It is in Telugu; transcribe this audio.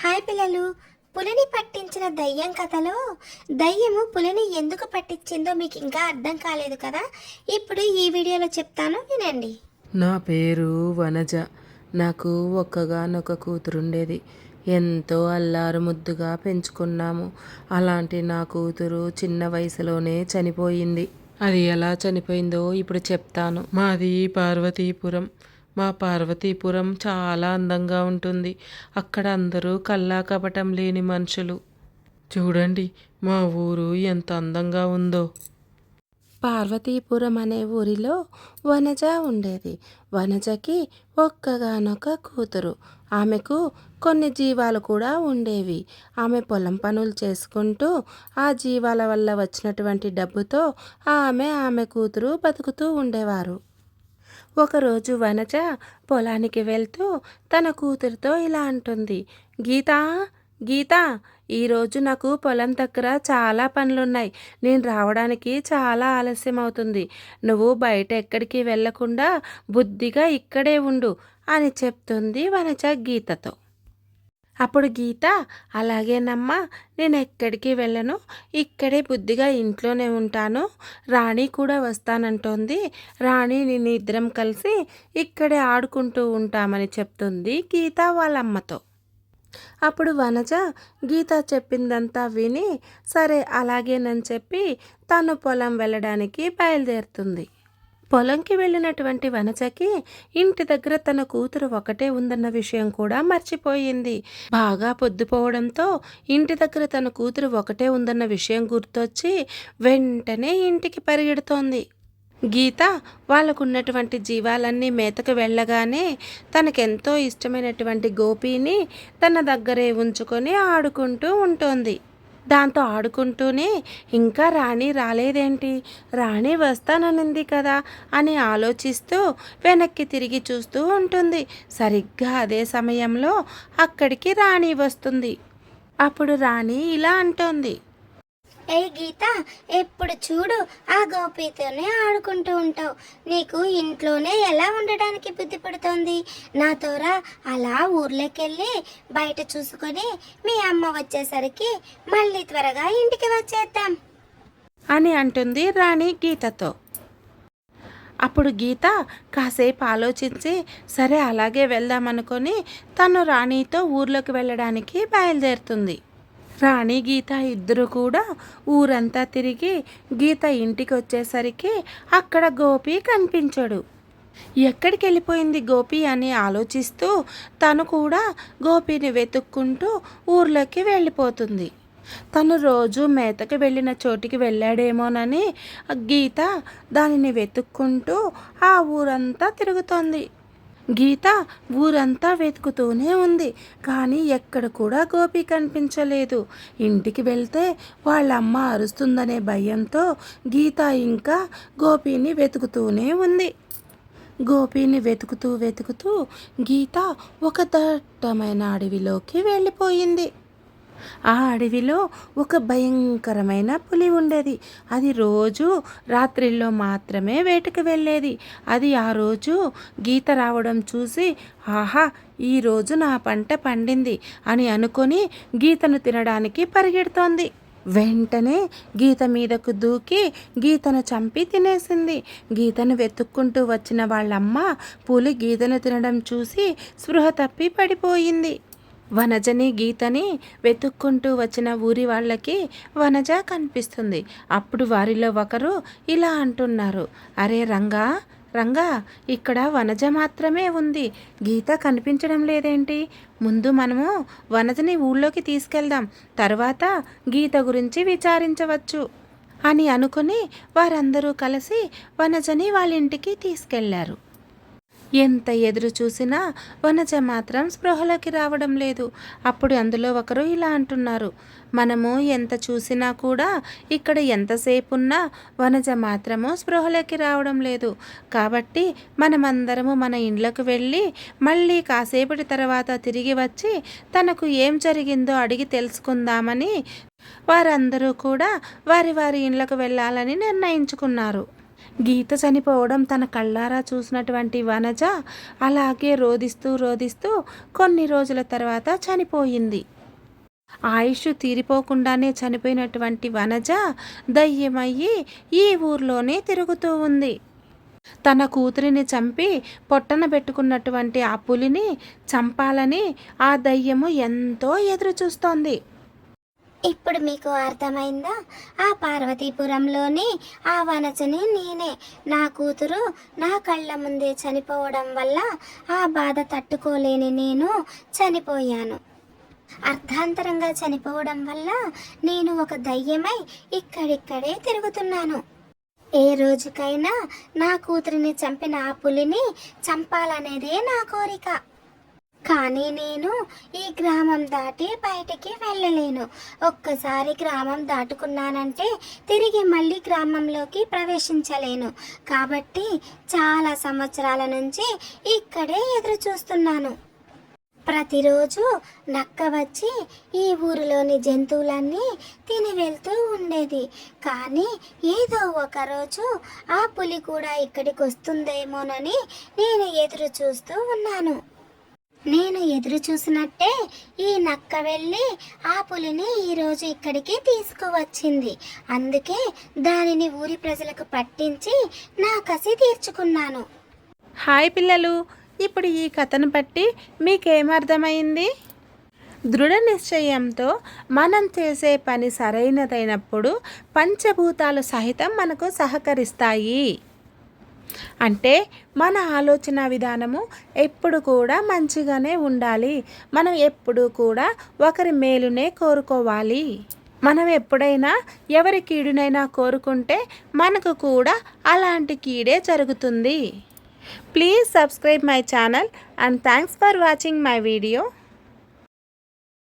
హాయ్ పిల్లలు. పులిని పట్టించిన దయ్యం కథలో దయ్యము పులిని ఎందుకు పట్టించిందో మీకు ఇంకా అర్థం కాలేదు కదా. ఇప్పుడు ఈ వీడియోలో చెప్తాను, వినండి. నా పేరు వనజ. నాకు ఒక్కగానొక కూతురుండేది. ఎంతో అల్లారు ముద్దుగా పెంచుకున్నాము. అలాంటి నా కూతురు చిన్న వయసులోనే చనిపోయింది. అది ఎలా చనిపోయిందో ఇప్పుడు చెప్తాను. మాది పార్వతీపురం. మా పార్వతీపురం చాలా అందంగా ఉంటుంది. అక్కడ అందరూ కల్లా కపటం లేని మనుషులు. చూడండి మా ఊరు ఎంత అందంగా ఉందో. పార్వతీపురం అనే ఊరిలో వనజ ఉండేది. వనజకి ఒక్కగానొక కూతురు. ఆమెకు కొన్ని జీవాలు కూడా ఉండేవి. ఆమె పొలం పనులు చేసుకుంటూ ఆ జీవాల వల్ల వచ్చినటువంటి డబ్బుతో ఆమె కూతురు బతుకుతూ ఉండేవారు. ఒకరోజు వనజ పొలానికి వెళ్తూ తన కూతురితో ఇలా అంటుంది. గీతా, గీతా, ఈరోజు నాకు పొలం దగ్గర చాలా పనులున్నాయి. నేను రావడానికి చాలా ఆలస్యం అవుతుంది. నువ్వు బయట ఎక్కడికి వెళ్లకుండా బుద్ధిగా ఇక్కడే ఉండు అని చెప్తుంది వనజ గీతతో. అప్పుడు గీత, అలాగేనమ్మా, నేను ఎక్కడికి వెళ్ళను, ఇక్కడే బుద్ధిగా ఇంట్లోనే ఉంటాను. రాణి కూడా వస్తానంటోంది. రాణి నేను ఇద్దరం కలిసి ఇక్కడే ఆడుకుంటూ ఉంటామని చెప్తుంది గీత వాళ్ళమ్మతో. అప్పుడు వనజ గీత చెప్పిందంతా విని సరే అలాగేనని చెప్పి తను పొలం వెళ్ళడానికి బయలుదేరుతుంది. పొలంకి వెళ్ళినటువంటి వనజకి ఇంటి దగ్గర తన కూతురు ఒకటే ఉందన్న విషయం కూడా మర్చిపోయింది. బాగా పొద్దుపోవడంతో ఇంటి దగ్గర తన కూతురు ఒకటే ఉందన్న విషయం గుర్తొచ్చి వెంటనే ఇంటికి పరిగెడుతోంది. గీత వాళ్ళకున్నటువంటి జీవాలన్నీ మేతకు వెళ్ళగానే తనకెంతో ఇష్టమైనటువంటి గోపీని తన దగ్గరే ఉంచుకొని ఆడుకుంటూ ఉంటుంది. దాంతో ఆడుకుంటూనే ఇంకా రాణి రాలేదేంటి, రాణి వస్తాననింది కదా అని ఆలోచిస్తూ వెనక్కి తిరిగి చూస్తూ ఉంటుంది. సరిగ్గా అదే సమయంలో అక్కడికి రాణి వస్తుంది. అప్పుడు రాణి ఇలా అంటోంది. ఏ గీత, ఎప్పుడు చూడు ఆ గోపితోనే ఆడుకుంటూ ఉంటావు. నీకు ఇంట్లోనే ఎలా ఉండడానికి బుద్ధి పడుతోంది? నాతోరా అలా ఊర్లోకెళ్ళి బయట చూసుకొని మీ అమ్మ వచ్చేసరికి మళ్ళీ త్వరగా ఇంటికి వచ్చేద్దాం అని అంటుంది రాణి గీతతో. అప్పుడు గీత కాసేపు ఆలోచించి సరే అలాగే వెళ్దామనుకొని తను రాణితో ఊర్లోకి వెళ్ళడానికి బయలుదేరుతుంది. రాణి గీత ఇద్దరు కూడా ఊరంతా తిరిగి గీత ఇంటికి వచ్చేసరికి అక్కడ గోపి కనిపించడు. ఎక్కడికి వెళ్ళిపోయింది గోపి అని ఆలోచిస్తూ తను కూడా గోపిని వెతుక్కుంటూ ఊర్లోకి వెళ్ళిపోతుంది. తను రోజు మేతకి వెళ్ళిన చోటికి వెళ్ళాడేమోనని గీత దానిని వెతుక్కుంటూ ఆ ఊరంతా తిరుగుతోంది. గీత ఊరంతా వెతుకుతూనే ఉంది, కానీ ఎక్కడ కూడా గోపి కనిపించలేదు. ఇంటికి వెళ్తే వాళ్ళమ్మ అరుస్తుందనే భయంతో గీత ఇంకా గోపిని వెతుకుతూనే ఉంది. గోపిని వెతుకుతూ వెతుకుతూ గీత ఒక దట్టమైన అడవిలోకి వెళ్ళిపోయింది. ఆ అడవిలో ఒక భయంకరమైన పులి ఉండేది. అది రోజు రాత్రిల్లో మాత్రమే వేటకు వెళ్ళేది. అది ఆ రోజు గీత రావడం చూసి ఆహా, ఈరోజు నా పంట పండింది అని అనుకొని గీతను తినడానికి పరిగెడుతోంది. వెంటనే గీత మీదకు దూకి గీతను చంపి తినేసింది. గీతను వెతుక్కుంటూ వచ్చిన వాళ్ళమ్మ పులి గీతను తినడం చూసి స్పృహ తప్పి పడిపోయింది. వనజని గీతని వెతుక్కుంటూ వచ్చిన ఊరి వాళ్ళకి వనజ కనిపిస్తుంది. అప్పుడు వారిలో ఒకరు ఇలా అంటున్నారు. అరే రంగా, రంగా, ఇక్కడ వనజ మాత్రమే ఉంది, గీత కనిపించడం లేదేంటి? ముందు మనము వనజని ఊళ్ళోకి తీసుకెళ్దాం, తర్వాత గీత గురించి విచారించవచ్చు అని అనుకుని వారందరూ కలిసి వనజని వాళ్ళ ఇంటికి తీసుకెళ్లారు. ఎంత ఎదురు చూసినా వనజ మాత్రం స్పృహలోకి రావడం లేదు. అప్పుడు అందులో ఒకరు ఇలా అంటున్నారు. మనము ఎంత చూసినా కూడా ఇక్కడ ఎంతసేపు ఉన్నా వనజ మాత్రము స్పృహలోకి రావడం లేదు. కాబట్టి మనమందరము మన ఇండ్లకు వెళ్ళి మళ్ళీ కాసేపటి తర్వాత తిరిగి వచ్చి తనకు ఏం జరిగిందో అడిగి తెలుసుకుందామని వారందరూ కూడా వారి వారి ఇండ్లకు వెళ్ళాలని నిర్ణయించుకున్నారు. గీత చనిపోవడం తన కళ్ళారా చూసినటువంటి వనజ అలాగే రోదిస్తూ కొన్ని రోజుల తర్వాత చనిపోయింది. ఆయుష్ తీరిపోకుండానే చనిపోయినటువంటి వనజ దయ్యమయ్యి ఈ ఊర్లోనే తిరుగుతూ ఉంది. తన కూతురిని చంపి పొట్టన పెట్టుకున్నటువంటి ఆ పులిని చంపాలని ఆ దయ్యము ఎంతో ఎదురు చూస్తోంది. ఇప్పుడు మీకు అర్థమైందా? ఆ పార్వతీపురంలోని ఆ వనజని నేనే. నా కూతురు నా కళ్ళ ముందే చనిపోవడం వల్ల ఆ బాధ తట్టుకోలేని నేను చనిపోయాను. అర్ధాంతరంగా చనిపోవడం వల్ల నేను ఒక దయ్యమై ఇక్కడిక్కడే తిరుగుతున్నాను. ఏ రోజుకైనా నా కూతురిని చంపిన ఆ పులిని చంపాలనేదే నా కోరిక. కానీ నేను ఈ గ్రామం దాటి బయటికి వెళ్ళలేను. ఒక్కసారి గ్రామం దాటుకున్నానంటే తిరిగి మళ్ళీ గ్రామంలోకి ప్రవేశించలేను. కాబట్టి చాలా సంవత్సరాల నుంచి ఇక్కడే ఎదురు చూస్తున్నాను. ప్రతిరోజు నక్క వచ్చి ఈ ఊరిలోని జంతువులన్నీ తిని వెళ్తూ ఉండేది. కానీ ఏదో ఒకరోజు ఆ పులి కూడా ఇక్కడికి వస్తుందేమోనని నేను ఎదురు చూస్తూ ఉన్నాను. నేను ఎదురు చూసినట్టే ఈ నక్క వెళ్ళి ఆ పులిని ఈరోజు ఇక్కడికి తీసుకువచ్చింది. అందుకే దానిని ఊరి ప్రజలకు పట్టించి నా కసి తీర్చుకున్నాను. హాయ్ పిల్లలు, ఇప్పుడు ఈ కథను బట్టి మీకేమర్థమైంది? దృఢ నిశ్చయంతో మనం చేసే పని సరైనదైనప్పుడు పంచభూతాలు సహితం మనకు సహకరిస్తాయి. అంటే మన ఆలోచన విధానము ఎప్పుడు కూడా మంచిగానే ఉండాలి. మనం ఎప్పుడు కూడా ఒకరి మేలునే కోరుకోవాలి. మనం ఎప్పుడైనా ఎవరి కీడునైనా కోరుకుంటే మనకు కూడా అలాంటి కీడే జరుగుతుంది. Please subscribe my channel and thanks for watching my video.